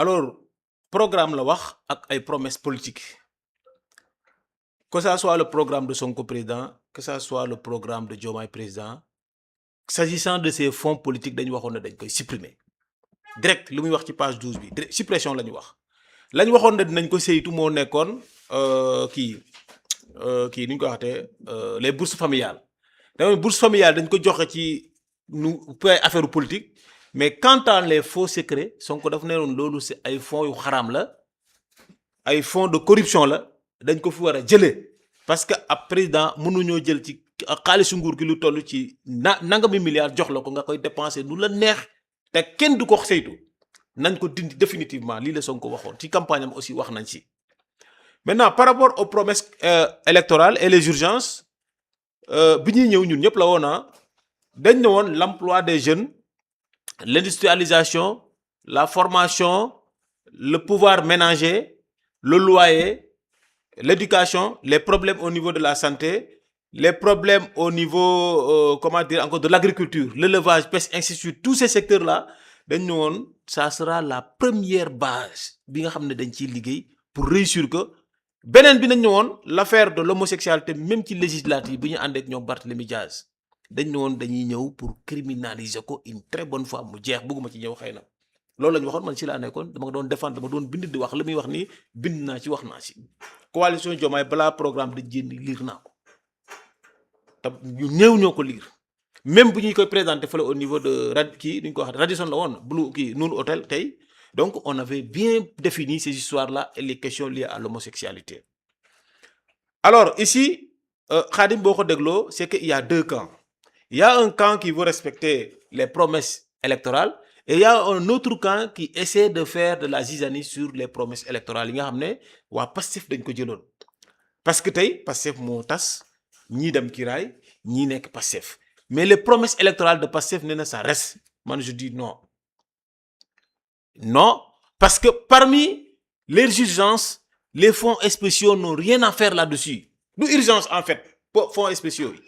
alors programme la wax ak ay promesses politiques que ça soit le programme de Sonko président que ça soit le programme de Diomaye président s'agissant de ces fonds politiques dañu waxoon ne dañ koy supprimer direct lu muy wax ci page 12 bi direct suppression la ñu wax la ñu waxoon ne dinañ ko saytu moo nekkoon kii ni ñu ko waxatee les bourses familiales dama bourse familiale dañ ko joxe ci nu affaire politique mais quant à les faux secrets Sonko daf neewoon loolu c'est ay fonds yu xaraam la ay fonds de corruption la dañ ko fi war a jëlee parce que ab président mënuñoo jël ci xaalisu nguur gi lu toll ci nangami milliards jox la ko nga koy dépenser nu la neex te kenn du ko saytu nañ ko dindi définitivement lii la Sonko waxoon ci campagne am aussi wax nañ ci. Maintenant par rapport aux promesses électorales et les urgences bi ñuy ñëw ñun ñëpp la woon dañ ne woon l'emploi des jeunes l'industrialisation la formation le pouvoir ménager le loyer l'éducation les problèmes au niveau de la santé les problèmes au niveau encore de l'agriculture l'élevage pêche ainsi de suite tous ces secteurs là dañ ne woon ça sera la première base bi nga xam ne dañ ciy liggéey pour réussir que beneen bi nañ ne woon l'affaire de l'homosexualité même ci législative bi ñu ànd ak ñoom Barthélémy Diaz dañ ne woon dañuy ñëw pour criminaliser ko une très bonne fois mu jeex bëgguma ci ñëw xëy na loolu la ñu waxoon man ci laa nekkoon dama doon défendre dama doon bind di wax li muy wax nii bind naa ci wax naa ci coalition Diomaye balaa programme da jénn liir naa ko te ñu néew ñoo ko liir même bu ñuy koy présenter fële au niveau de kii ni ñu ko wax Radisson la woon Blue kii Noon Hôtel tey donc on avait bien défini ces histoires-là et les questions liées à l'homosexualité alors ici Khadim boo ko dégloo c'est que il y a deux camps il y a un camp qui veut respecter les promesses électorales et il y a un autre camp qui essaie de faire de la zizanie sur les promesses électorales yi nga xam ne waa Pastef dañ ko jëloon parce que tey Pastef moo tas ñii dem Kiraay ñii nekk Pastef mais les promesses électorales de Pastef nee na ça reste man je dis non parce que parmi les urgences les fonds spéciaux n'ont rien à faire là-dessus du urgence en fait fonds spéciaux yi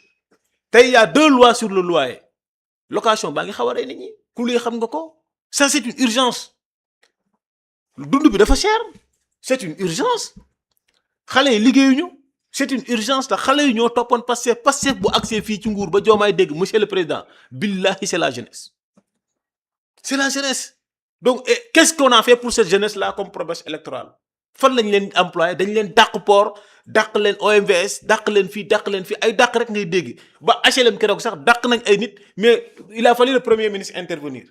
tey il y a deux lois sur le loyer location baa ngi xaw a rey nit ñi ku luy xam nga ko ça c'est une urgence dund bi dafa cher c'est une urgence xale yi liggéeyuñu c'est une urgence te xale yi ñoo toppoon Pastef bu accès fii ci nguur ba Diomaye dégg monsieur le président billahi c'est la jeunesse donc qu'est-ce qu'on a fait pour cette jeunesse-là comme promesse électorale fan lañ leen employé dañ leen dàq port dàq leen OMVS dàq leen fii ay dàq rek ngay dégg ba HLM keroog sax dàq nañ ay nit mais il a fallu le premier ministre intervenir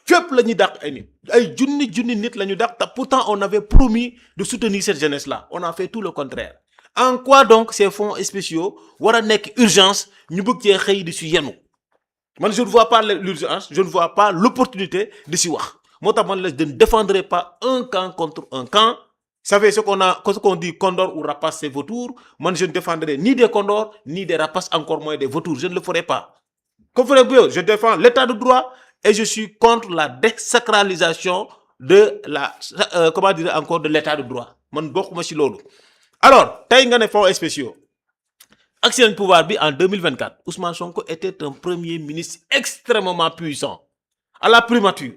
fépp la ñuy dàq ay nit ay junni nit la ñu dàq te pourtant on avait promis de soutenir cette jeunesse-là on a fait tout le contraire en quoi donc ces fonds spéciaux war a nekk urgence ñu bëgg cee xëy di si yenu man je ne vois pas l'urgence je ne vois pas l'opportunité de si wax moo tax man la je ne défendrai pas un camp contre un camp. Vous savez ce qu'on dit condor ou rapace c'est vautour. Moi je ne défendrai ni des condors ni des rapaces encore moins des vautours. Je ne le ferai pas. Comprenez-vous? Je défends l'état de droit et je suis contre la désacralisation de la de l'état de droit. Man bokkuma ci loolu. Alors tey nga ne fonds spéciaux ak seen pouvoir bi en 2024 Ousmane Sonko était un premier ministre extrêmement puissant à la primature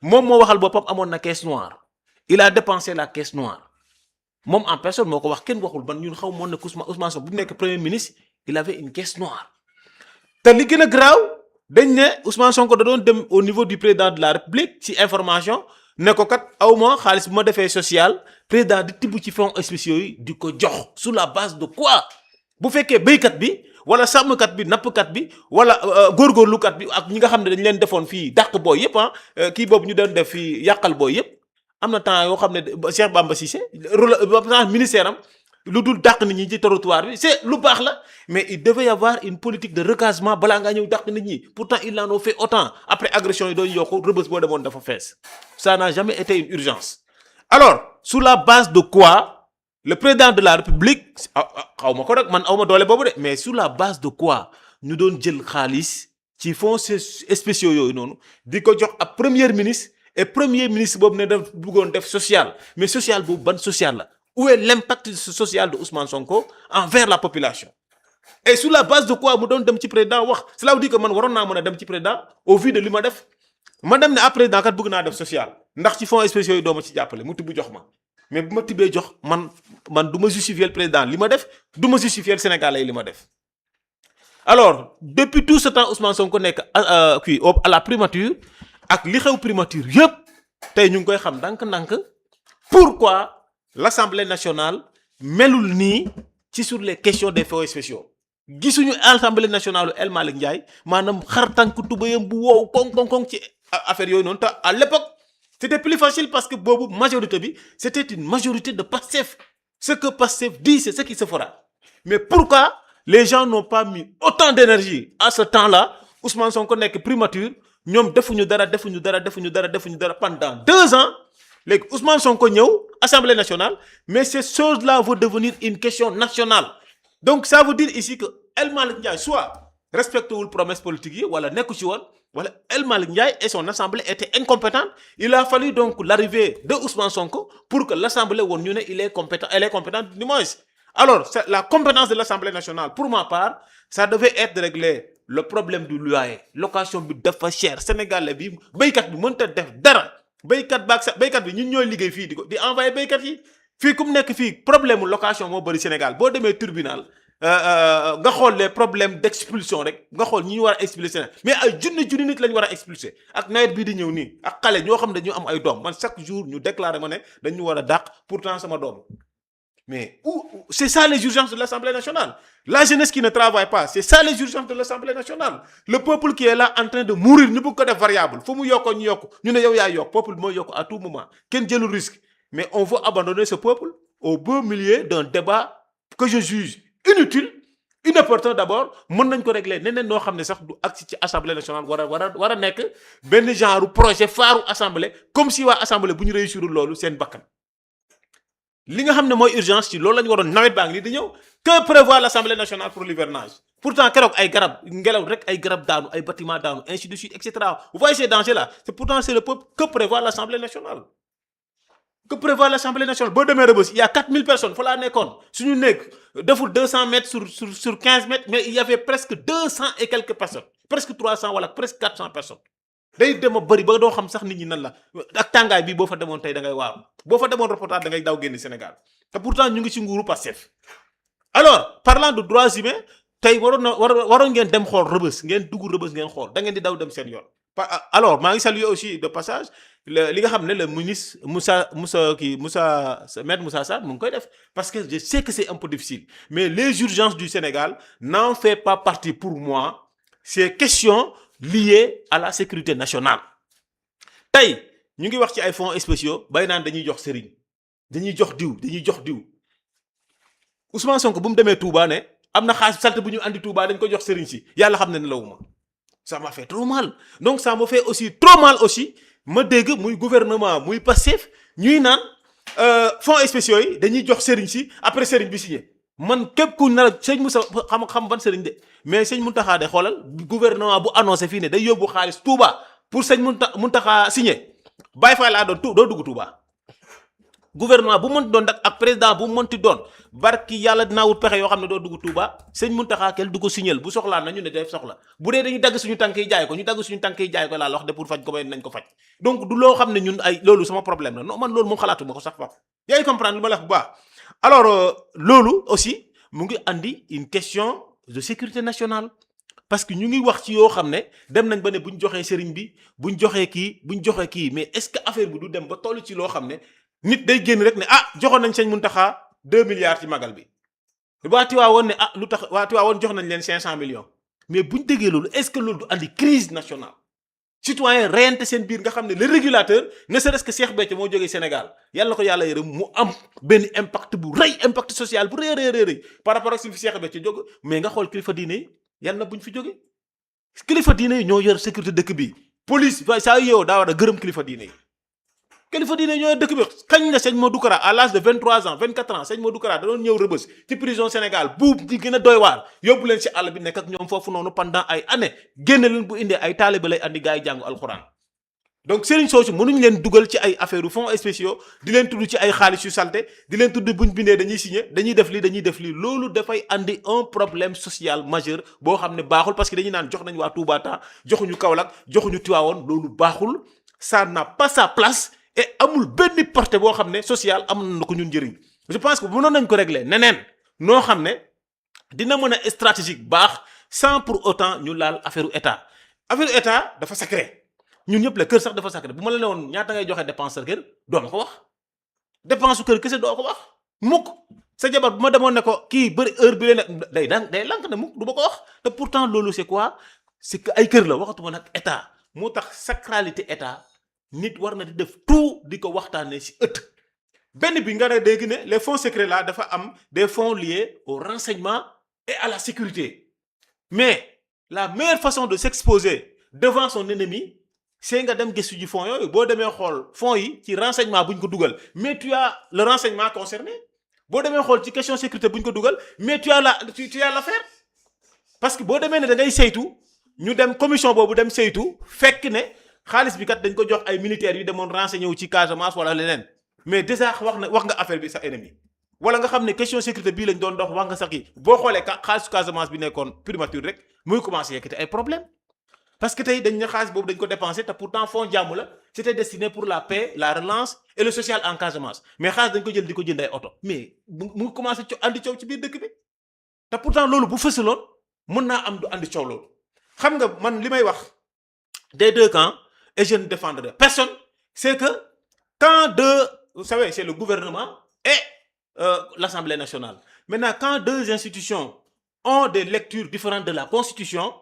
moom moo waxal boppam amoon na caisse noire il a dépensé la caisse noire moom en personne moo ko wax kenn waxul ban ñun xaw moon ne Ousmane Sonko bu nekk premier ministre il avait une caisse noire te li gën a graaw dañ ne Ousmane Sonko da doon dem au niveau du président de la République ci information ne ko kat awma xaalis bu ma defee social président di tibb ci fonds spéciaux yi di ko jox sur la base de quoi bu fekkee béykat bi wala sàmmkat bi nappkat bi wala góorgóorlukat bi ak ñi nga xam ne dañ leen defoon fii dàq booy yëpp kii boobu ñu doon def fii yàqal booy yëpp am na temps yoo xam ne Cheikh Bamba Cissé ministère am lu dul dàq nit ñi ci territoire bi c'est lu baax la mais il devait y avoir une politique de recasement balaa ngaa ñëw dàq nit ñi pourtant il en a fait autant après agression yi doon yokku Rebeuss boo demoon dafa fees ça n'a jamais été une urgence alors sur la base de quoi le président de la République xaw ma ko rek man awma doole boobu de mais sur la base de quoi ñu doon jël xaalis ci fonds spéciaux yooyu noonu di ko jox ab premier ministre et premier ministre boobu ne daf bëggoon def social mais social boobu ban social la où est l'impact social de Ousmane Sonko envers la population et sur la base de quoi mu doon dem ci président wax cela veut dire que man waroon naa mën a dem ci président au vu de li ma def ma dem ne président kat bëgg naa def social ndax ci fonds spéciaux yi doo ma ci jàppale mu tibb jox ma mais bu ma tibbee jox man du ma justifier le président li ma def du ma justifier le Sénégalais li ma def. Alors depuis tout ce temps Ousmane Sonko nekk kii à la primature ak li xew primature yëpp tey ñu ngi koy xam ndànk-ndànk pourquoi l'Assemblée nationale melul nii ci sur les questions des fonds spéciaux. Gisuñu Assemblée nationale El Malick Ndiaye maanaam xar tànk tubayam bu wow koŋ ci affaire yooyu noonu te à l'époque c'était plus facile parce que boobu majorité bi c'était une majorité de Pastef. Ce que Pastef dit c'est ce qui se fera. Mais pourquoi les gens n'ont pas mis autant d'énergie à ce temps-là Ousmane Sonko nekk primature ñoom defuñu dara pendant 2 ans léegi Ousmane Sonko ñëw Assemblée nationale mais ces choses-là vont devenir une question nationale. Donc ça veut dire ici que El Malick Ndiaye soit respecté wul promesse politique yi wala nekku ci woon wala El Malick Ndiaye et son assemblée étaient incompétents. Il a fallu donc l'arrivée de Ousmane Sonko pour que l'assemblée woon ñu ne elle est compétente du moins. Alors la compétence de l'Assemblée nationale pour ma part ça devait être de régler le problème du loyer location bi dafa cher Sénégalais bi béykat bi mënta def dara béykat bi ñun ñooy liggéey fii di envoyer béykat yi. fii ku mu nekk fii problème location moo bëri Sénégal boo demee tribunal nga xool les problèmes d'expulsion rek nga xool ñi ñu war a expulser mais ay junni nit lañu war a expulser ak nawet bii di ñëw nii ak xale ñoo xam ne dañu am ay doom man chaque jour ñu déclarer ma ne dañu war a dàq pourtant sama doom mais c'est ça les urgences de l'Assemblée nationale. La jeunesse qui ne travaille pas c'est ça les urgences de l'Assemblée nationale. Le peuple qui est là en train de mourir ñu bëgg ko def variable fu mu yokkoo ñu yokk ñu ne yow yaa yokk peuple bi mooy yokk à tout moment kenn jëlul risque. Mais on veut abandonner ce peuple au beau milieu d'un débat que je juge inutile, inopportun d'abord. Mën nañ ko régler neneen noo xam ne sax du agsi ci assemblée nationale war a nekk benn genre projet phare assemblée comme si waa assemblée bu ñu réussir loolu seen bakkan. li nga xam ne mooy urgence ci loolu la ñu waroon nawet baa ngi nii di ñëw que prévoit l'Assemblée nationale pour l'hivernage. Pourtant keroog ay garab ngelaw rek ay garab daanu ay bâtiment daanu ainsi de suite et cetera. Vous voyez ces dangers là c'est le peuple que prévoit l'Assemblée nationale. Que prévoit l'Assemblée nationale boo demee Rebeuss il y a 4000 personnes fa laa nekkoon suñu nekk deful 200 mètres sur 15 mètres mais il y avait presque 200 et quelques personnes presque 300 wala presque 400 personnes day dem a bëri ba doo xam sax nit ñi nan la ak tàngaay bi boo fa demoon tey da ngay waaru boo fa demoon reportage da ngay daw génn Sénégal te pourtant ñu ngi ci nguuru Pastef. Alors parlant de droits humains tey waroon ngeen dem xool Rebeuss ngeen dugg Rebeuss ngeen xool da ngeen di daw dem seen yoon. Alors maa ngi saluer aussi de passage li nga xam ne le ministre Maître Moussa Sarr mu ngi koy def parce que je sais que c'est un peu difficile mais les urgences du Sénégal n'en fait pas partie pour moi ces questions liées à la sécurité nationale. Tey ñu ngi wax ci ay fonds spéciaux bay naan dañuy jox sëriñ dañuy jox diw Ousmane Sonko bu mu demee Touba ne am na xaalis salte bu ñu andi Touba dañ ko jox sëriñ si yàlla xam ne ne lawuma ça m'a fait trop mal donc ça m'a fait aussi trop mal aussi ma dégg muy gouvernement muy Pastef ñuy naan fonds spéciaux yi dañuy jox sëriñ si après sëriñ bi signé man képp ku nar a sëñ Moussa xam ban sëriñ de mais sëñ Mountakha de xoolal gouvernement bu annoncé fii ne day yóbbu xaalis Touba pour sëñ Mountakha signé Baye Fall laa doon doo dugg Touba. Gouvernement bu mënti doon ak président bu mënti doon barki yàlla dinaa wut pexe yoo xam ne doo dugg Touba sëñ Mountakha kenn du ko signal bu soxlaa nañu ne def soxla bu dee dañuy dagg suñu tànk yi jaay ko ñu dagg suñu tànk yi jaay ko laa la wax de pour faj ko may nañ ko faj donc du loo xam ne ñun ay loolu sama problème la non man loolu moom xalaatuma ko sax fa yaa ngi comprendre lu ma la wax bu baax. Alors loolu aussi mu ngi andi une question de sécurité nationale parce que ñu ngi wax ci yoo xam ne dem nañ ba ne bu ñu joxee sëriñ bi bu ñu joxee kii mais est-ce que affaire bi du dem ba toll ci loo xam ne nit day génn rek ne joxoon nañ sëñ Mountakha 2 milliards ci magal bi waa Tiwaawoon ne lu tax waa Tiwaawoon jox nañ leen 500 millions mais buñ déggee loolu est-ce que loolu du andi crise nationale citoyen reyante seen biir nga xam ne le régulateur ne serait-ce que Cheikh Béthio moo jógee Sénégal yàlla na ko yàlla yërëm mu am benn impact bu rëy impact social bu rëy par rapport ak si fi Cheikh Béthio jóg mais nga xool kilifa diine yi yàlla na buñ fi jógee kilifa diine yi ñoo yor sécurité dëkk bi police saa yow daa war a gërëm kilifa diine yi kilifa diine ñoo dëkk bi kañ la sëñ Modou Kara à l'âge de 23 ans 24 ans sëñ Modou Kara da doon ñëw Rebeuss ci prison Sénégal buub di gën a doy waar yóbbu leen ci àll bi nekk ak ñoom foofu noonu pendant ay années génne leen bu indee ay taalibe lay andi gars yi jàngu alxuraan donc sëriñ soosu mënuñ leen dugal ci ay affaire u fonds spéciaux di leen tudd ci ay xaalis yu salte di leen tudd buñ bindee dañuy signé dañuy def lii loolu dafay andi un problème social majeur boo xam ne baaxul parce que dañuy naan jox nañ waa Touba temps joxuñu Kaolack joxuñu Tivaouane loolu baaxul ça n'a pas sa place et amul benn portée boo xam ne social am na ko ñun njëriñ je pense que mënoon nañ ko régler neneen noo xam ne dina mën a stratégique baax sans pour autant ñu laal affaire état dafa sacré ñun ñëpp la kër sax dafa sacré bu ma la ne woon ñaata ngay joxe dépense sa kër doo ma ko wax dépense su kër kese doo ko wax mukk sa jabar bu ma demoon ne ko kii bëri heure bi leen day lank ne mukk du ma ko wax te pourtant loolu c'est quoi c'est que ay kër la waxatuma nag état moo tax sacralité état nit war na di def tout di ko waxtaanee ci ëtt benn bi nga ne dégg ne les fonds secrets là dafa am des fonds liés au renseignement et à la sécurité mais la meilleure façon de s'exposer devant son ennemi c'est nga dem gëstu ji fonds yooyu boo demee xool fonds yi ci renseignement bu ñu ko dugal mais tu as le renseignement concerné boo demee xool ci question sécurité bu ñu ko dugal mais tu as l'affaire parce que boo demee ne da ngay saytu ñu dem commission boobu dem saytu fekk ne xaalis bi kat dañ ko jox ay militaires yu demoon renseigné wu ci Casamance wala leneen mais déjà wax nga affaire bi sa ennemi wala nga xam ne question sécurité bii lañ doon dox wax nga sax yi boo xoolee xaalisu Casamance bi nekkoon primature rek muy commencé yekkati ay problème parce que tey dañ ne xaalis boobu dañ ko dépensé te pourtant fonds jàmm la c'était destiné pour la paix la relance et le social en Casamance mais xaalis dañ ko jël di ko jënd ay oto mais mu commencé andi coow ci biir dëkk bi te pourtant loolu bu fësaloon mën naa am du andi coow loolu xam nga man li may wax des deux camps et je ne défendrai personne c'est que quand vous savez c'est le gouvernement et l'Assemblée nationale maintenant quand deux institutions ont des lectures différentes de la Constitution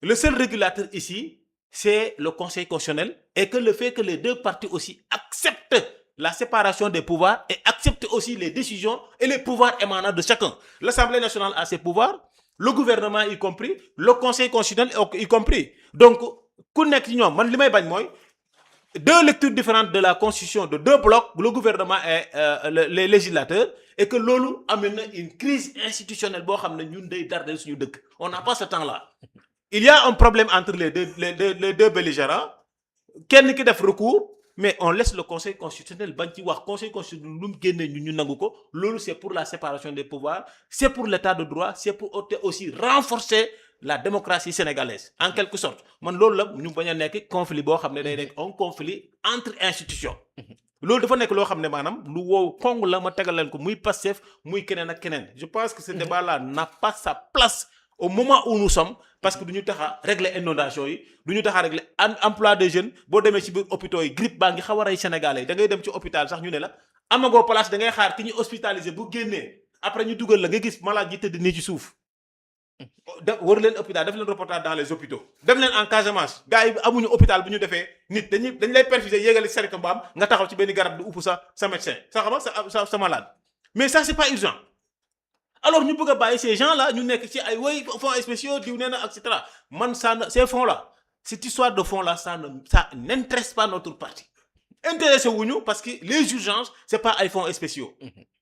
le seul régulateur ici c'est le Conseil constitutionnel et que le fait que les deux parties aussi acceptent la séparation des pouvoirs et acceptent aussi les décisions et les pouvoirs émanant de chacun. L'Assemblée nationale a ses pouvoirs, le gouvernement y compris, le Conseil constitutionnel y compris. Donc ku nekk ci ñoom man li may bañ mooy deux lectures différentes de la Constitution de deux blocs le gouvernement et les législateurs et que loolu amee na une crise institutionnelle boo xam ne ñun day dardel suñu dëkk on n'a pas ce temps-là. Il y a un problème entre les deux belligérants kenn ki def recours mais on laisse le Conseil constitutionnel bañ ci wax Conseil constitutionnel lu mu génnee ñu nangu ko loolu c'est pour la séparation des pouvoirs c'est pour l'état de droit c'est pour aussi renforcer la démocratie sénégalaise en quelque sorte man loolu la ñu bañ a nekk conflit boo xam ne day nekk un conflit entre institutions loolu dafa nekk loo xam ne maanaam lu wow kong la ma tegal leen ko muy Pastef muy keneen ak keneen je pense que ce débat là n'a pas sa place au moment où nous sommes parce que du ñu tax a régler inondation yi du ñu tax a régler emploi des jeunes boo demee ci biir hôpitaux yi grippe baa ngi xaw a rey Sénégalais yi da ngay dem ci hôpital sax ñu ne la amagoo place da ngay xaar ki ñu hospitalisé bu génnee après ñu dugal la nga gis malade yi tëdd nii ci suuf war leen hôpital def leen reportage dans les hôpitaux dem leen en Casamance gars yi amuñu hôpital bu ñu defee nit dañ lay perfuser yéegali sarito mbaam nga taxaw ci benn garab di upp sa médecin sa malade mais ça c'est pas urgent. Alors ñu bëgg a bàyyi ces gens là ñu nekk ci ay woy fonds spéciaux diw nee na et cetera man ces fonds là cette histoire de fonds là ça n'intéresse pas notre parti intéressé wuñu parce que les urgences c'est pas ay fonds spéciaux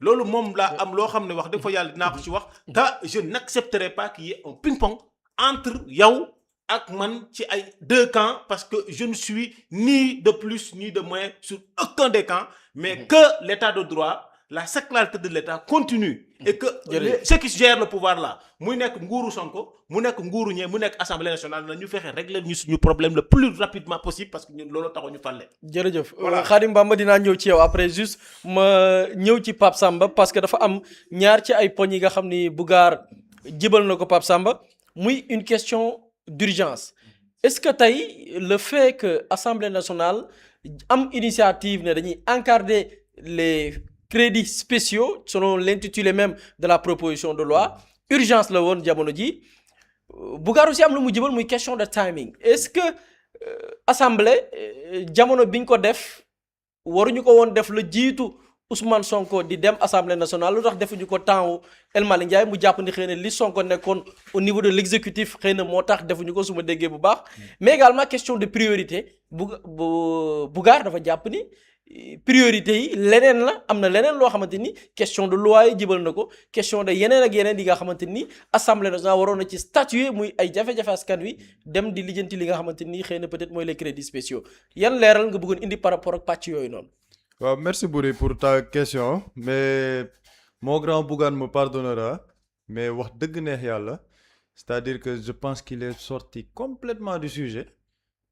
loolu moom laa am loo xam ne wax dëgg fa yàlla dinaa ko ci wax te je n'accepterai pas qu'il y ait un ping-pong entre yow ak man ci ay deux camps parce que je ne suis ni de plus ni de moins sur aucun des camps mais que l'état de droit la sacralité de l'État continue et que ceux qui gèrent le pouvoir là muy nekk nguuru Sonko mu nekk nguuru ñee mu nekk Assemblée nationale na ñu fexe régler ñu suñu problème le plus rapidement possible parce que ñun loolu taxu ñu fàlle. jërëjëf Khadim Bamba dinaa ñëw ci yow après juste ma ñëw ci Pape Samba parce que dafa am ñaar ci ay poñ yi nga xam ni Bougare jibal na ko Pape Samba muy une question d'urgence est-ce que tey le fait que Assemblée nationale am initiative ne dañuy encadrer les crédits spéciaux selon l'intitulé même de la proposition de loi urgence la woon jamono ji Bougare aussi am lu mu jëbal muy question de timing est-ce que assemblée jamono bi ñu ko def waruñu ko woon def la jiitu Ousmane Sonko di dem assemblée nationale lu tax defuñu ko temps wu El Malick Ndiaye mu jàpp ni xëy na li Sonko nekkoon au niveau de l'exécutif xëy na moo tax defuñu ko su ma déggee bu baax mais également question de priorité Bougare dafa jàpp ni priorité yi leneen la am na leneen loo xamante ni question de loi yi jibal na ko question de yeneen ak yeneen yi nga xamante ni assemblée nationale waroon na ci statuer muy ay jafe-jafe askan wi dem di lijjanti li nga xamante ni xëy na peut-être mooy les crédits spéciaux yan leeral nga bëggoon indi par rapport ak pàcc yooyu noonu. waaw merci Boury pour ta question mais mon grand Bougane me pardonnera mais wax dëgg neex yàlla c'est-à-dire que je pense qu'il est sorti complètement du sujet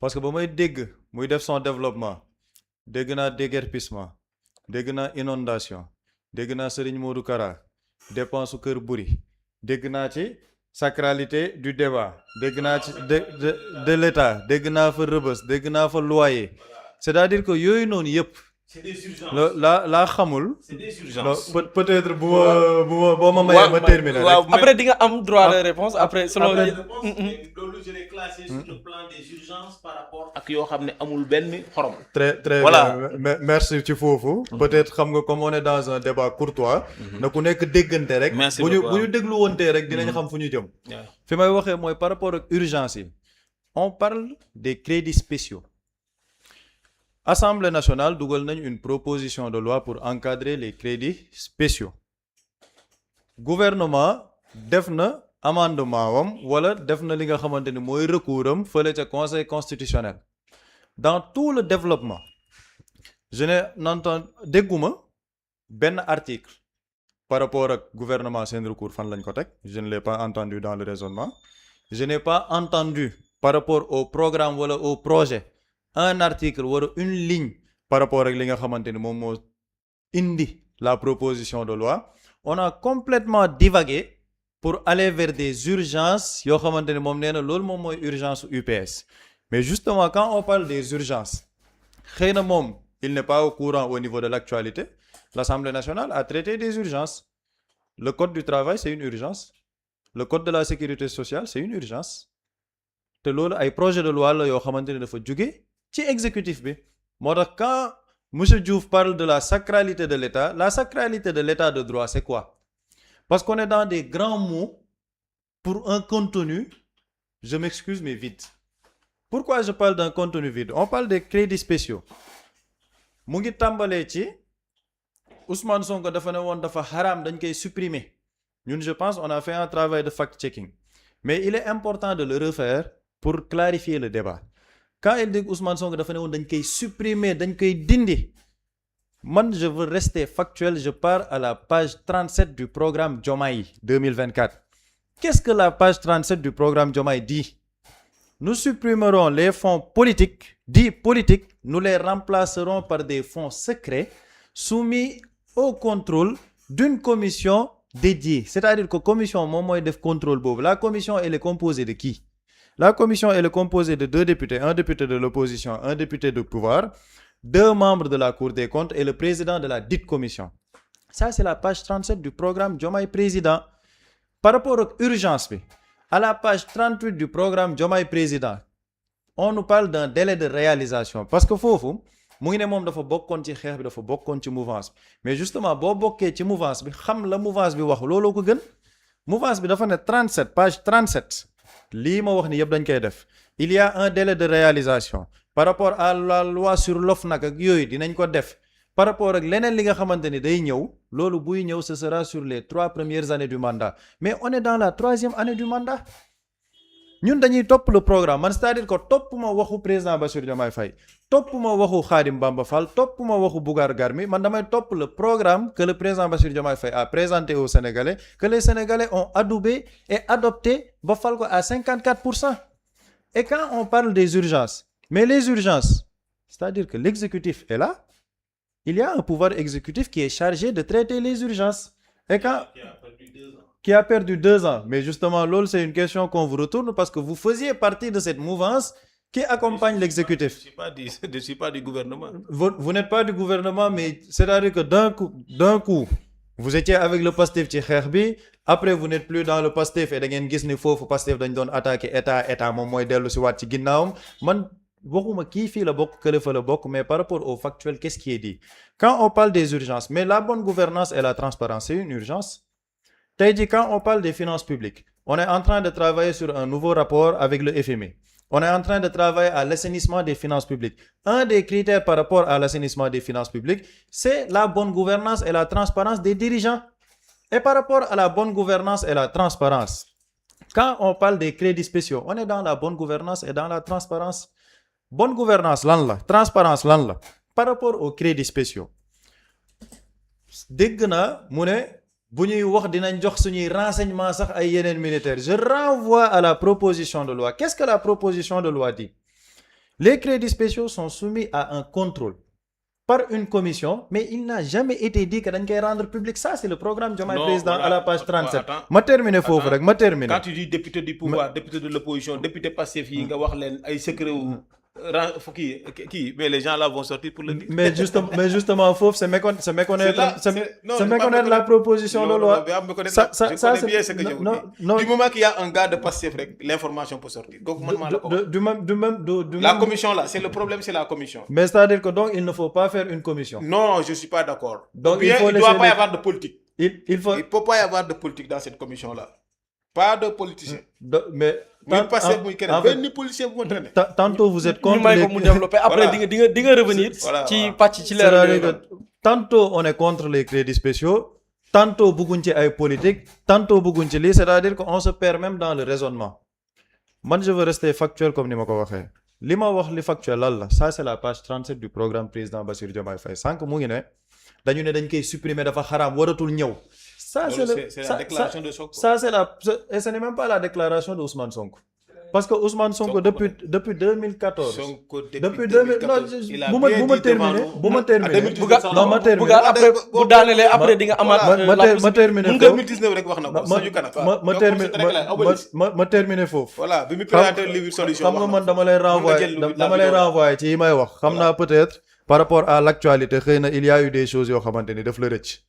parce que ba may dégg muy def son développement dégg naa déguerpissement dégg naa inondation dégg naa Serigne Modou Kara dépense su kër buri dégg naa ci sacralité du débat dégg naa ci de l'État dégg naa fa rëbës dégg naa fa loyer c'est-à-dire que yooyu noonu yëpp c'est des urgences. laa xamul c'est des urgences. peut-être boo ma mayee ma terminer rek. après di nga am droit de réponse après selon loolu je l'ai classé sur le plan des urgences par rapport ak yoo xam ne amul benn xorom. très Voilà. bien merci ci foofu. peut-être xam nga comme on est dans un débat courtois. na ku nekk déggante rek. Merci bu ñu beaucoup. bu ñu déglu wontee rek dinañ xam fu ñu jëm. waaw. fi may waxee mooy par rapport ak urgence yi on parle des crédits spéciaux. Assemblée nationale dugal nañ une proposition de loi pour encadrer les crédits spéciaux. Gouvernement def na amendement wam wala def na li nga xamante ni mooy recours am fële ca conseil constitutionnel. Dans tout le développement je n'entends dégguma benn article par rapport ak gouvernement seen recours fan lañ ko teg je ne l'ai pas entendu dans le raisonnement. Je n'ai pas entendu par rapport au programme wala au projet un article wala une ligne par rapport ak li nga xamante ni moom moo indi la proposition de loi. On a complètement divagué pour aller vers des urgences yoo xamante ni moom nee na loolu moom mooy urgence UPS. Mais justement quand on parle des urgences xëy na moom il n'est pas au courant au niveau de l'actualité. L'Assemblée nationale a traité des urgences. Le code du travail c'est une urgence. Le code de la sécurité sociale c'est une urgence. te loolu ay projet de loi la yoo xamante ne dafa jóge ci exécutif bi moo tax quand monsieur Diouf parle de la sacralité de l'État, la sacralité de l'État de droit c'est quoi? Parce qu'on est dans des grands mots pour un contenu, je m'excuse mais vide. Pourquoi je parle d'un contenu vide? On parle des crédits spéciaux. Mu ngi tàmbalee ci Ousmane Sonko dafa ne woon dafa haram dañ koy supprimer. Ñun je pense on a fait un travail de fact-checking. Mais il est important de le refaire pour clarifier le débat. Quand il dit Ousmane Sonko dafa ne woon dañ koy supprimer dañ koy dindi man je veux rester factuel je pars à la page 37 du programme Diomaye 2024. Qu'est-ce que la page 37 du programme Diomaye dit? Nous supprimerons les fonds politiques dits politiques, nous les remplacerons par des fonds secrets soumis au contrôle d'une commission dédiée. C'est-à-dire que commission moom mooy def contrôle boobu. La commission elle est composée de qui? La commission elle est composée de 2 députés, un député de l'opposition, un député de pouvoir, 2 membres de la Cour des comptes et le président de la dite commission. Ça c'est la page 37 du programme Diomaye Président. Par rapport à l'urgence bi, à la page 38 du programme Diomaye Président, on nous parle d'un délai de réalisation parce que foofu mu ngi ne moom dafa bokkoon ci xeex bi dafa bokkoon ci mouvance bi mais justement boo bokkee ci mouvance bi xam la mouvance bi wax looloo ko gën. Mouvance bi dafa ne 37 page 37 lii ma wax ni yëpp dañ koy def. Il y a un délai de réalisation par rapport à la loi sur l'OFNAC ak yooyu dinañ ko def par rapport ak leneen li nga xamante ni day ñëw loolu buy ñëw ce sera sur les 3 premières années du mandat mais on est dans la 3e année du mandat. ñun dañuy topp le programme man c'est-à-dire que topp ma waxu président Bassirou Diomaye Faye topp ma waxu Khadim Bamba Fall topp ma waxu Bougar Garmi man damay topp le programme que le président Bassirou Diomaye Faye a présenté aux Sénégalais que les Sénégalais ont adoubé et adopté ba fal ko à 54%. Et quand on parle des urgences mais les urgences c'est-à-dire que l'exécutif est là, il y a un pouvoir exécutif qui est chargé de traiter les urgences et quand qui a perdu 2 ans. Mais justement, LOL, c'est une question qu'on vous retourne parce que vous faisiez partie de cette mouvance qui accompagne l'exécutif. Je ne suis pas du gouvernement. Vous n'êtes pas du gouvernement, mais c'est-à-dire que d'un coup, vous étiez avec le Pastef ci xeex bi, après vous n'êtes plus dans le Pastef et da ngeen gis ni foofu Pastef dañ doon attaquer état moom mooy dellu si waat ci ginnaawam. Man waxuma kii fii la bokk kële fa la bokk, mais par rapport au factuel, qu'est-ce qui est dit? Quand on parle des urgences, mais la bonne gouvernance et la transparence, c'est une urgence. Tey jii quand on parle des finances publiques, on est en train de travailler sur un nouveau rapport avec le FMI. On est en train de travailler à l'assainissement des finances publiques. Un des critères par rapport à l'assainissement des finances publiques, c'est la bonne gouvernance et la transparence des dirigeants. Et par rapport à la bonne gouvernance et la transparence, quand on parle des crédits spéciaux, on est dans la bonne gouvernance et dans la transparence. Bonne gouvernance lan la, transparence lan la. Par rapport aux crédits spéciaux, dégg naa mu ne bu ñuy wax dinañ jox suñuy renseignement sax ay yeneen militaires. Je renvoie à la proposition de loi. Qu'est-ce que la proposition de loi dit? Les crédits spéciaux sont soumis à un contrôle. par une commission, mais il n'a jamais été dit que dañ koy rendre public. Ça, c'est le programme Diomaye Non, Président voilà. à la page 37. Attends. ma terminer foofu rek ma terminer. Quand tu dis député du pouvoir, député de l'opposition, député Pastef yi nga wax leen ay secret wu kii mais les gens là vont sortir pour le dire. mais justement foofu c'est méconnaître Non, c'est méconnaître la proposition de loi. Ça c'est bien ce que je vous dis. Du moment qu'il y a un gars de Pastef rek, l'information peut sortir. Donc man maa la ko wax. du même La commission là, c'est le problème, c'est la commission. mais c'est-à-dire que donc il ne faut pas faire une commission. Non, je suis pas d'accord. Donc, Ou bien, il faut il doit laisser pas y les- avoir de politique. Il faut Il peut pas y avoir de politique dans cette commission là. Pas de politicien. mais muy Pastef muy en keneen fait, benn politicien bu ma traîner. tantôt vous êtes ñu contre may les ko mu développer après Voilà. di nga revenir Voilà, ci voilà. pàcc ci leeral c'est-à-dire yooyu que tantôt on est contre les crédits spéciaux, tantôt bëgguñ ci ay politique, tantôt bëgguñ ci lii, c'est-à-dire que on se perd même dans le raisonnement. Man je veux rester factuel comme ni ma ko waxee. Li ma wax li factuel lan la, ça c'est la page 37 du programme président Bassirou Diomaye Faye. Sànq mu ngi ne dañ koy supprimer dafa xaraam waratul ñëw. Ça C'est la déclaration de Sonko. Ça c'est et ce n'est même pas la déclaration de Ousmane Sonko. Parce que Ousmane Sonko depuis 2014. Sonko depuis 2014 il a bu bien ma dit devant nous. bu ma terminer. Non, ma terminer. Bougar après bu daanelee après di nga amaat. ma terminer mun foofu 2019 rek wax na ko suñu kanam. ma terminer foofu. Voilà bi mu présenté livre solution xam nga man dama lay renvoyer ci yi may wax. xam naa peut-être par rapport à l'actualité xëy na il y a eu des choses yoo xamante ni daf la rëcc.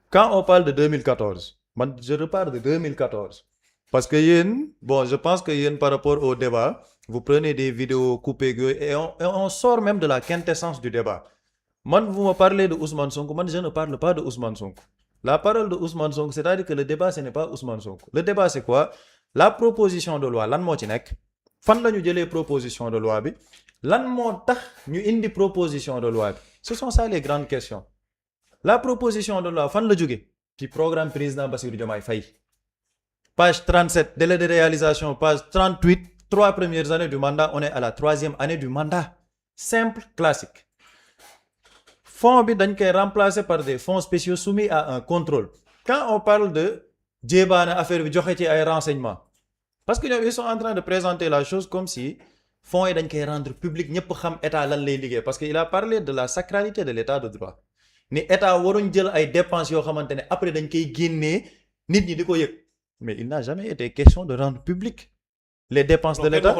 Quand on parle de 2014 man je repars de 2014. Parce que je pense que par rapport au débat, vous prenez des vidéos coupées et on sort même de la quintessence du débat. Vous me parlez de Ousmane Sonko, je ne parle pas de Ousmane Sonko. La parole de Ousmane Sonko, c'est-à-dire que le débat, ce n'est pas Ousmane Sonko. Le débat, c'est quoi? La proposition de loi, lan moo ci nekk? Fan la ñu jëlee proposition de loi bi? Lan moo tax ñu indi proposition de loi bi? Ce sont ça les grandes questions. La proposition de loi, fan la jóge? Ci programme président Bassirou Diomaye Faye. Page 37, délai de réalisation, page 38, 3 premières années du mandat, on est à la 3e année du mandat. Simple, classique. Fonds bi dañ koy remplacer par des fonds spéciaux soumis à un contrôle. Quand on parle de jébaane affaire bi joxe ci ay renseignements, parce que ñoom ils sont en train de présenter la chose comme si fonds yi dañ koy rendre public ñëpp xam état lan lay liggéey parce que il a parlé de la sacralité de l'état de droit. Ni état waruñ jël ay dépenses yoo xamante ne après dañ koy génnee nit ñi di ko yëg. Mais il n'a jamais été question de rendre public les dépenses de l'État.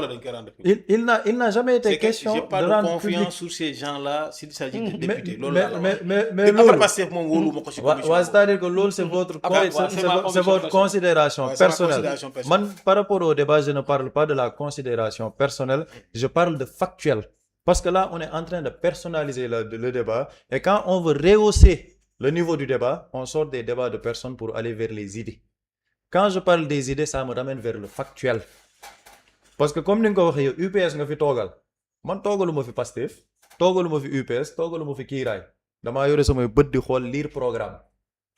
Il n'a jamais été question de rendre public. J'ai pas de confiance sur ces gens-là s'il s'agit de députés. Mais c'est-à-dire que l'autre c'est votre considération personnelle. Par rapport au débat, je ne parle pas de la considération personnelle, je parle de factuel. Parce que là, on est en train de personnaliser le débat et quand on veut rehausser le niveau du débat, on sort des débats de personnes pour aller vers les idées. Quand je parle des idées, ça me ramène vers le factuel. Parce que comme ni nga ko waxee yow UPS nga fi toogal man toogaluma fi Pastef toogaluma fi UPS toogaluma fi kiiraay damaa yore samay bët di xool lire programme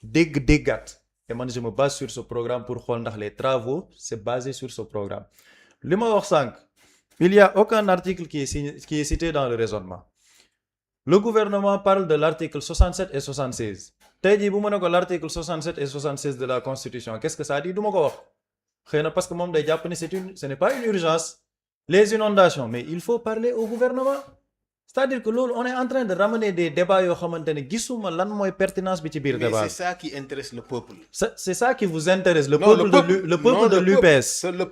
déggaat et man je me base sur ce programme pour xool ndax les travaux c'est basé sur ce programme. Li ma wax sànq il y a aucun article qui est cité dans le raisonnement. Le gouvernement parle de l'article 67 et 76. Tey jii bu ma ne ko l'article 67 et 76 de la Constitution qu'est-ce que ça dit du ma ko wax xëy na parce que moom day jàpp ne ce n'est pas une urgence les inondations mais il faut parler au gouvernement c'est-à-dire que loolu on est en train de ramener des débats yoo xamante ne gisuma lan mooy pertinence bi ci biir débat mais c'est ça qui intéresse le peuple. C'est ça qui vous intéresse le peuple de l'UPS. Le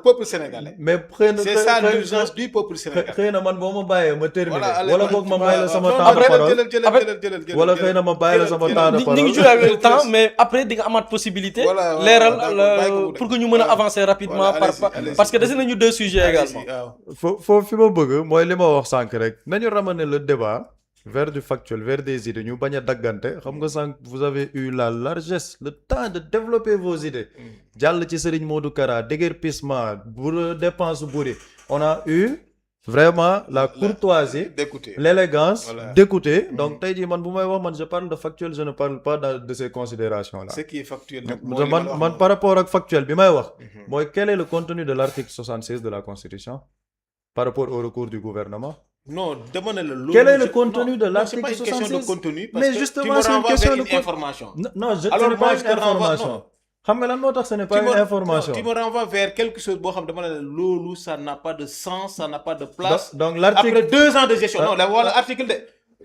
peuple sénégalais. Mais c'est ça l'urgence du peuple sénégalais. xëy na man boo ma bàyyee ma terminer. wala boog ma bàyyi la sama temps de parole wala xëy na ma bàyyi la sama temps de parole. ñu ngi joué avec le temps mais après di nga amaat possibilité. leeral pour que ñu mën a avancer rapidement parce que dese nañu 2 sujets également. foofu fi ma bëgg mooy li ma wax sànq rek. nañu ramener le débat vers du factuel vers des idées ñu bañ a daggante xam nga sànq vous avez eu la largesse le temps de développer vos idées jàll ci Serigne Modou Kara déguerpissement bu dépense buri on a eu vraiment la courtoisie l'élégance d'écouter donc tey jii man bu may wax man je parle de factuel je ne parle pas de ces considérations là ce qui est factuel man par rapport ak factuel bi may wax mooy quel est le contenu de l'article 76 de la Constitution par rapport au recours du gouvernement. Non, demande-le. Quel est le contenu de l'article 76? C'est pas une question de contenu parce mais que justement, tu me renvoies vers une information. Non, ce n'est pas une information. xam nga lan moo tax ce n'est pas une information. Tu me renvoies vers quelque chose boo xam dama ne loolu ça n'a pas de sens, ça n'a pas de place. Donc l'article après 2 ans de gestion. Non, voilà article de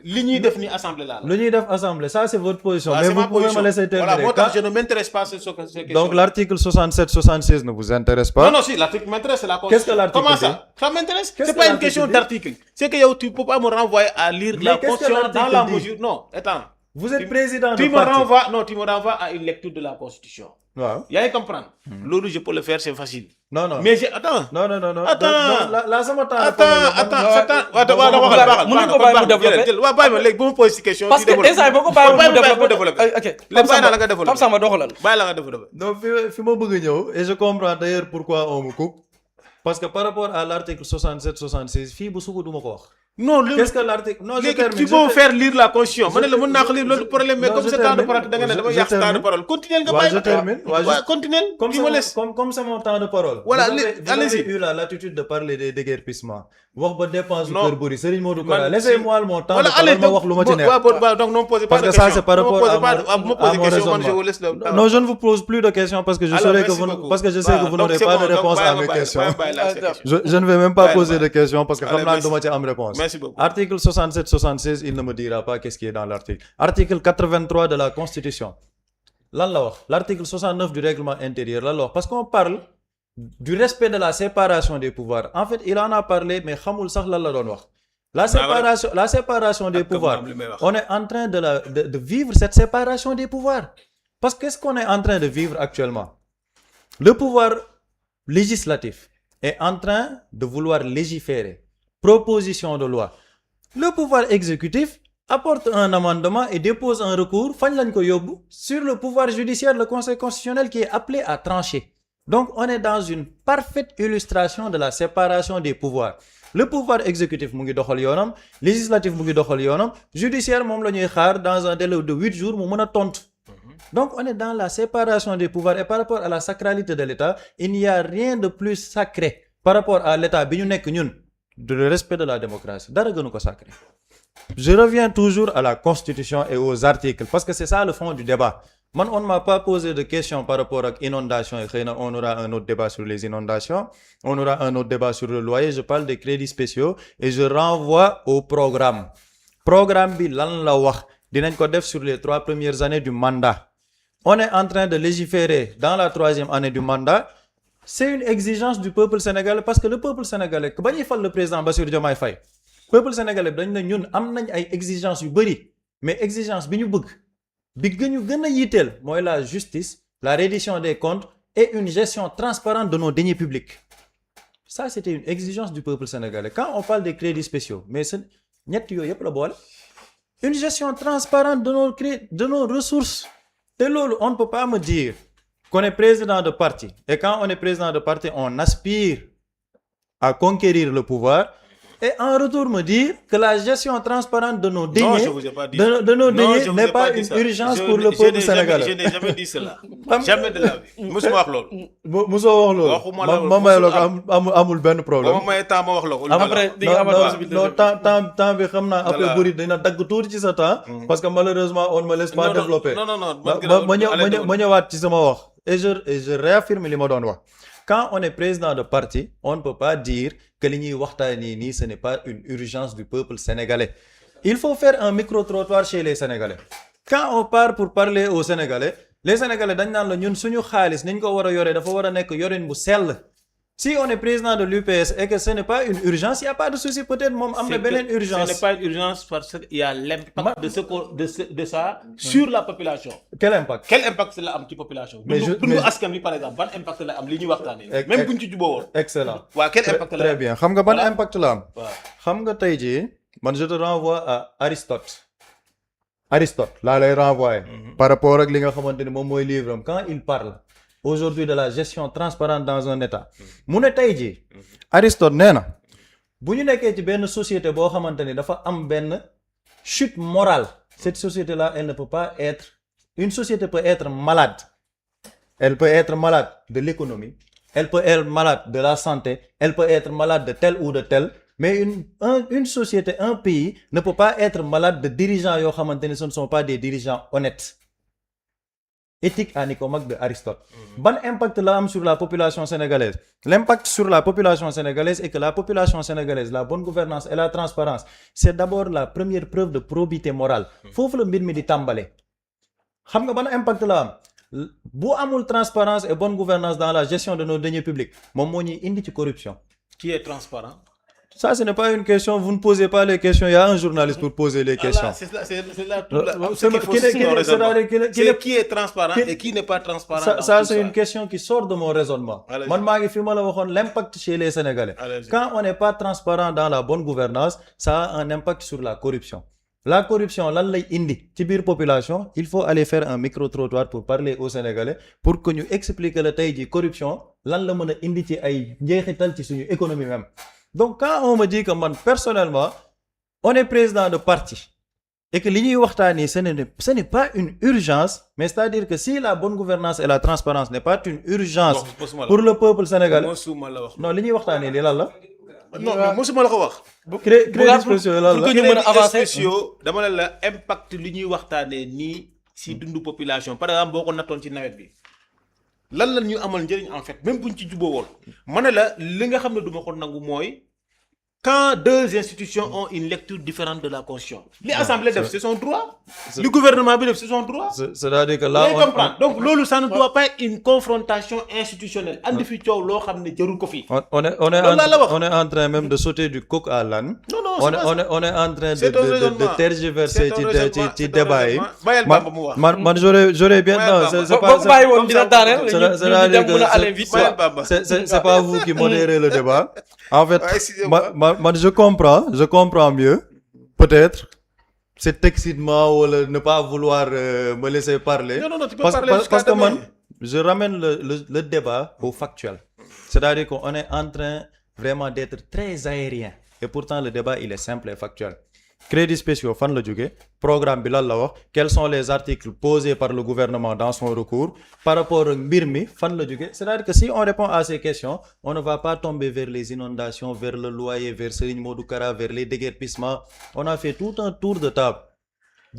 li ñuy def ni assemblée là. lu ñuy def assemblée ça c'est votre position. Ah, mais c'est ma vous pouvez position. me laisser Voilà, terminer. moo tax je ne m'intéresse pas sur ces questions. Donc l'article 67-76 ne vous intéresse pas. Non, non, si, l'article m'intéresse, c'est la Qu'est-ce que Constitution. l'article Comment dit? ça? Ça m'intéresse. Qu'est-ce C'est que pas une l'article question dit? d'article. C'est que yo, tu peux pas me renvoyer à lire Mais la qu'est-ce que Constitution dans l'article la dit? mesure. Non, attends. Vous êtes président Tu de me parti. renvoies, non, tu me renvoies à une lecture de la Constitution. Waaw. Yaa ngi comprendre? Loolu je peux le faire, c'est facile. Non, non. Mais attends. Non, non, non, non. Attends. Là sama temps. mënuñ ko bàyyi mu développé. waaw bàyyi ma léegi bu ma posé si question. parce que instant yii boo ko bàyyiwul mu développé. ok léegi bàyyi naa la nga développé. Pape Samba doxalal. bàyyi la nga développé. Non, fi ma bëgg a ñëw et je comprends d'ailleurs pourquoi on me coupe. Parce que par rapport à l'article 67-76 fii bu suba du ma ko wax. Non, Qu'est-ce que l'article? Non, je léegi termine. tu peux faire lire la Constitution. ma ne la mën naa ko lire loolu problème mais Non, comme je c'est temps de termine. parole da nga ne dama yàq temps de parole. Continuez nga Ouais, bàyyi je termine. Ouais, waaw continuez. Comme tu c'est me mon- laisses. comme c'est mon temps de parole. Voilà, vous avez allez-y. eu la latitude de parler des déguerpissements. wax ba dépense Non. kër Buri Serigne Modou Man, Kara laissez-moi mon temps Voilà, de parole allez, ma wax lu ma ci neex. donc ne me posez pas Parce de que questions. ça c'est par rapport à me mon posez question, man, je raisonnement. vous laisse le. Non, je ne vous pose plus de questions parce que je Alors, sais que merci vous beaucoup. parce que je sais que vous Donc, n'aurez c'est pas bon, de donc, réponse à bàyyi mes ma questions. bàyyi la sa question. Je ne vais même pas Bye, poser bye. de questions parce que Allez, xam naa merci. duma ci am réponse. Merci beaucoup. Article 67-76, il ne me dira pas qu'est-ce qui est dans l'article. Article 83 de la Constitution. Lan la wax? L'article 69 du règlement intérieur lan la wax? Parce qu'on parle du respect de la séparation des pouvoirs. En fait, il en a parlé mais xamul sax lan la doon wax. La séparation des pouvoirs. On est en train de vivre cette séparation des pouvoirs. Parce que qu'est-ce qu'on est en train de vivre actuellement? Le pouvoir législatif est en train de vouloir légiférer. Proposition de loi. Le pouvoir exécutif apporte un amendement et dépose un recours fañ lañ ko yóbbu sur le pouvoir judiciaire, le Conseil constitutionnel qui est appelé à trancher. Donc on est dans une parfaite illustration de la séparation des pouvoirs. Le pouvoir exécutif mu ngi doxal yoonam, législatif mu ngi doxal yoonam, judiciaire moom la ñuy xaar dans un délai de 8 jours mu mën a tontu. Donc on est dans la séparation des pouvoirs et par rapport à la sacralité de l'État, il n'y a rien de plus sacré par rapport à l'État bi ñu nekk ñun, de le respect de la démocratie. Dara gënu ko sacré. Je reviens toujours à la Constitution et aux articles parce que c'est ça le fond du débat. Man, on ne m'a pas posé de questions par rapport à l'inondation et on aura un autre débat sur les inondations. On aura un autre débat sur le loyer. Je parle des crédits spéciaux et je renvoie au programme. Programme bi lan la wax dinañ ko def sur les 3 premières années du mandat. On est en train de légiférer dans la 3e année du mandat. C'est une exigence du peuple sénégalais parce que le peuple sénégalais ba ñuy fal le président Bassirou Diomaye Faye peuple sénégalais dañ ne ñun am nañ ay exigences yu bëri mais exigence bi ñu bëgg bi gën a yitteel mooy la justice, la reddition des comptes et une gestion transparente de nos deniers publics. Ça c'était une exigence du peuple sénégalais. Quand on parle des crédits spéciaux mais ñett yooyu yëpp la boole. Une gestion transparente de nos ressources. Te loolu on ne peut pas me dire qu'on est président de parti et quand on est président de parti on aspire à conquérir le pouvoir et en retour me dire que la gestion transparente de nos deniers, Non, je vous ai pas dit ça. de nos Non, deniers je vous ai n'est pas dit une ça. urgence Je pour n'ai- le je peuple n'ai sénégalais. Je n'ai jamais dit cela. Jamais de la vie. Musuma wax loolu. Musoo wax Waxuma loolu. loolu. ma may la ko amul benn Ba problème. ma mayee temps ma wax la ko. Après di nga amaat possibilité. non temps bi xam naa après Voilà. bëri dina dagg tuuti ci sa temps. Parce que malheureusement on ne me laisse pas développer. Non. ma ñëwaat ci sama wax et je réaffirme li ma doon wax. Quand on est président de parti on ne peut pas dire que li ñuy waxtaanee nii ce n'est pas une urgence du peuple sénégalais. Il faut faire un micro-trottoir chez les Sénégalais. Quand on part pour parler aux Sénégalais les Sénégalais dañ naan la ñun suñu xaalis niñ ko war a yoree dafa war a nekk yorin bu sell. Si on est président de l'UPS et que ce n'est pas une urgence, il n'y a pas de souci. Peut-être même am na beneen urgence. Ce n'est pas une urgence parce qu'il y a l'impact de ça sur la population. Quel impact? Quel impact la am ci population. dundu askan bi par exemple ban impact la am li ñuy waxtaanee. Même buñ ci juboo woon. Excellent. Waaw quel impact la am. Très bien. Xam nga ban Voilà. impact la am? Waaw. Xam nga tey jii man je te renvoie à Aristote. Aristote laa lay renvoyer. Par rapport ak li nga xamante ni moom mooy livre am quand il parle aujourd'hui de la gestion transparente dans un état. Mu ne tey jii Aristote nee na bu ñu nekkee ci benn société boo xamante ni dafa am benn chute morale. Cette société là elle ne peut pas être une société peut être malade. Elle peut être malade de l'économie, elle peut être malade de la santé, elle peut être malade de tel ou de tel, mais une société, un pays ne peut pas être malade de dirigeants yoo xamante ni ce ne sont pas des dirigeants honnêtes. éthique à Nicomaque de Aristote. Ban impact la am sur la population sénégalaise? L'impact sur la population sénégalaise est que la population sénégalaise, la bonne gouvernance et la transparence, c'est d'abord la première preuve de probité morale. Foofu la mbir mi di tàmbale. Xam nga ban impact la am? Bu amul transparence et bonne gouvernance dans la gestion de nos deniers publics, moom moo ñuy indi ci corruption. Qui est transparent? Ça, ce n'est pas une question. Vous ne posez pas les questions. Il y a un journaliste pour poser les questions. C'est là tout qui est transparent et qui n'est pas transparent. Ça c'est une question qui sort de mon raisonnement. Man maa ngi fi ma la waxoon l'impact chez les Sénégalais. Quand on n'est pas transparent dans la bonne gouvernance, ça a un impact sur la corruption. La corruption lan lay indi ci biir population, il faut aller faire un micro-trottoir pour parler aux Sénégalais pour que ñu expliquer la tey ji corruption lan la mën a indi ci ay njeexital ci suñu économie même. Donc quand on me dit que man personnellement on est président de parti et que li ñuy waxtaanee ce n'est pas une urgence, mais c'est-à-dire que si la bonne gouvernance et la transparence n'est pas une urgence pour le peuple sénégalais, non li ñuy waxtaanee li lan la. non mais mosuma la ko wax. crédits spéciaux lan la pour que ñu mën a avancer dama ne la impact li ñuy waxtaanee nii si dundu population par exemple boo ko nattoon ci nawet bi lan la ñu amal njëriñ en fait même buñ ci juboo woon ma ne la li nga xam ne du ma ko nangu mooy quand deux institutions ont une lecture différente de la constitution. li assemblée def c'est son droit. li gouvernement bi def c'est son droit. c'est-à-dire que là on comprend donc loolu ça ne doit pas être une confrontation institutionnelle andi fi coow loo xam ne jarul ko fi. on est en train même de sauter du coq à l'âne. non on est en train de tergiverser ci débat yi. bàyyil Bamba mu wax man j'aurais bien non c'est pas boo bàyyi woon dina daaneel c'est-à-dire mën a aller vite c'est pas vous qui modérez le débat. En fait, moi je comprends mieux, peut-être, cet excitement ou ne pas vouloir me laisser parler. Non, tu peux parler parce que moi, je ramène le débat au factuel. C'est-à-dire qu'on est en train vraiment d'être très aérien. Et pourtant, le débat, il est simple et factuel. Crédits spéciaux, fan la jóge programme bi lan la wax quels sont les articles posés par le gouvernement dans son recours par rapport ak mbir mi fan la jóge c'est-à-dire que si on répond à ces questions on ne va pas tomber vers les inondations vers le loyer vers Serigne Modou Kara vers les déguerpissements on a fait tout un tour de table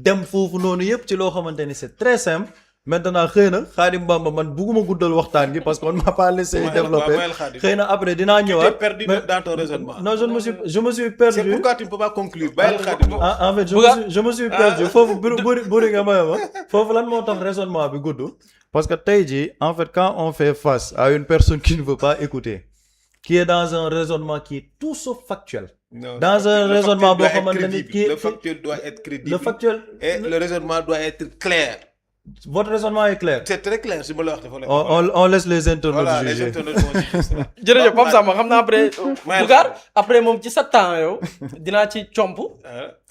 dem foofu noonu yëpp ci loo xamante ni c'est très simple. Maintenant xëy na Khadim Bamba man bugguma guddal waxtaan gi parce qu'on m'a pas laissé développer xëy na après dinaa ñëwaat. perdu dans ton raisonnement. Non je me suis perdu. C'est pourquoi tu ne peux pas conclure bàyyil Khadim. En fait je me suis perdu foofu buri nga may ma foofu lan moo tax raisonnement bi gudd. Parce que tey jii en fait quand on fait face à une personne qui ne veut pas écouter qui est dans un raisonnement qui est tout sauf factuel. Non, dans un raisonnement boo xamante ne qui le factuel doit être crédible. Le factuel et le raisonnement doit être clair. Votre raisonnement est clair. C'est très clair si ma la wax dafa on laisse les internautes voilà les juger. internautes vont juger. jërëjëf Pape Samba xam naa après Bougar après moom ci sa temps yow dinaa ci comp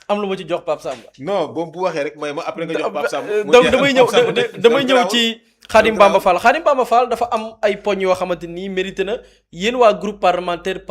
am lu ma ci jox Pape Samba. non boobu bu waxee rek may ma après nga jox Pape Samba. damay ñëw ci Khadim Bamba Fall dafa am ay poñ yoo xamante ni mérité na yéen waa groupe parlementaire